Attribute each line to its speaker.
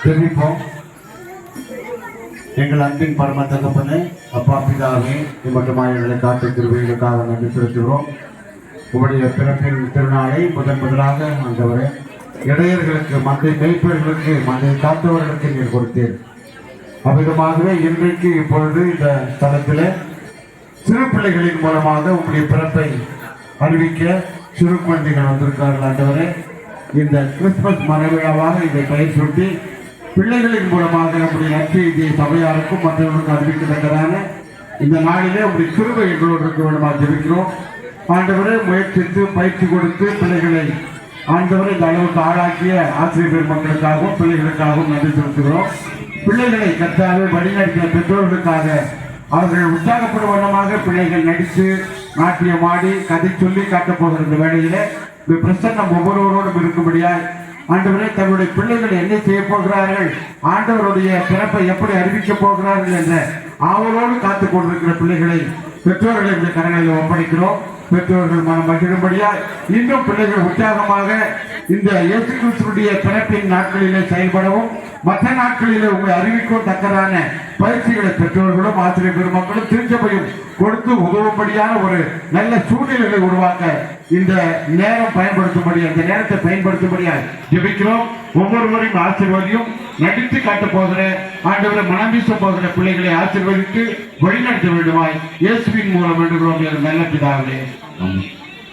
Speaker 1: ஜெபிப்போம். எங்கள் அன்பின் பரம தகப்பனே, அப்பா பிதாவே, மட்டுமாய் எங்களை காத்து திருவைகளுக்காக நன்றி செலுத்துகிறோம். உங்களுடைய பிறப்பின் திருநாளை முதலாக ஆண்டவரே இடையர்களுக்கு, மந்தை மேய்ப்பர்களுக்கு, மந்தை காத்தவர்களுக்கு நீர் கொடுத்தீர். அவ்விதமாகவே இன்றைக்கு இப்பொழுது இந்த ஸ்தலத்தில் சிறு பிள்ளைகளின் மூலமாக உங்களுடைய பிறப்பை அறிவிக்க சிறு குழந்தைகள் வந்திருக்கார்கள். ஆண்டவரே, இந்த கிறிஸ்துமஸ் மரவிழாவாக இதை பெயர் சுட்டி பிள்ளைகளின் மூலமாக நம்முடைய நற்செய்தியை சபையாருக்கும் மற்றவர்களுக்கும் அறிவிக்கத்தக்கதான இந்த நாளிலே உங்களுடைய கிருபை எங்களோடு இருக்க வேண்டுமாக ஜெபிக்கிறோம். ஆண்டவரை முயற்சித்து பயிற்சி கொடுத்து பிள்ளைகளை ஆண்டவரை இந்த அளவுக்கு ஆளாக்கிய ஆசிரியர் பெருமக்களுக்காகவும் பிள்ளைகளுக்காகவும் நன்றி செலுத்துகிறோம். பிள்ளைகளை கற்றாவே வழிநடத்திய பெற்றோர்களுக்காக அவர்கள் உற்சாகப்படும் வண்ணமாக பிள்ளைகள் நடித்து நாட்டியமாடி கதை சொல்லி காட்டப் போகிற இந்த வேளையிலே இந்த பிரசன்னம் ஒவ்வொருவரோடும் இருக்கும்படியாய் ஆண்டவரே தன்னுடைய பிள்ளைகள் என்ன செய்ய போகிறார்கள், ஆண்டவருடைய பிறப்பை எப்படி அறிவிக்கப் போகிறார்கள் என்ற ஆவலோடு காத்துக் கொண்டிருக்கிற பிள்ளைகளை பெற்றோர்களை இந்த கரங்களில் ஒப்படைக்கிறோம். பெற்றோர்கள் மனம் மகிழும்படியா இன்னும் பிள்ளைகள் உற்சாகமாக இந்த இயேசு கிறிஸ்துவினுடைய பிறப்பின் நாட்களிலே செயல்படவும் மற்ற நாட்களிலே உங்களை அறிவிக்கும் தக்கதான பயிற்சிகளை பெற்றோர்களும் ஆசிரியர் பெருமக்களும் திருச்சபையும் கொடுத்து உதவும்படியான ஒரு நல்ல சூழ்நிலைகளை உருவாக்க இந்த நேரம் பயன்படுத்தும்படி, அந்த நேரத்தை பயன்படுத்தும்படியா ஜெபிக்கிறோம். ஒவ்வொருவரையும் ஆசீர்வதியும். நடித்து காட்டப் போகிற ஆண்டவரை மனம் வீச போகிற பிள்ளைகளை ஆசீர்வதித்து வழிநடத்த வேண்டுமாய் இயேசுவின் மூலம் வேண்டுகிறோம். நல்ல பிதாவே, ஆமென்.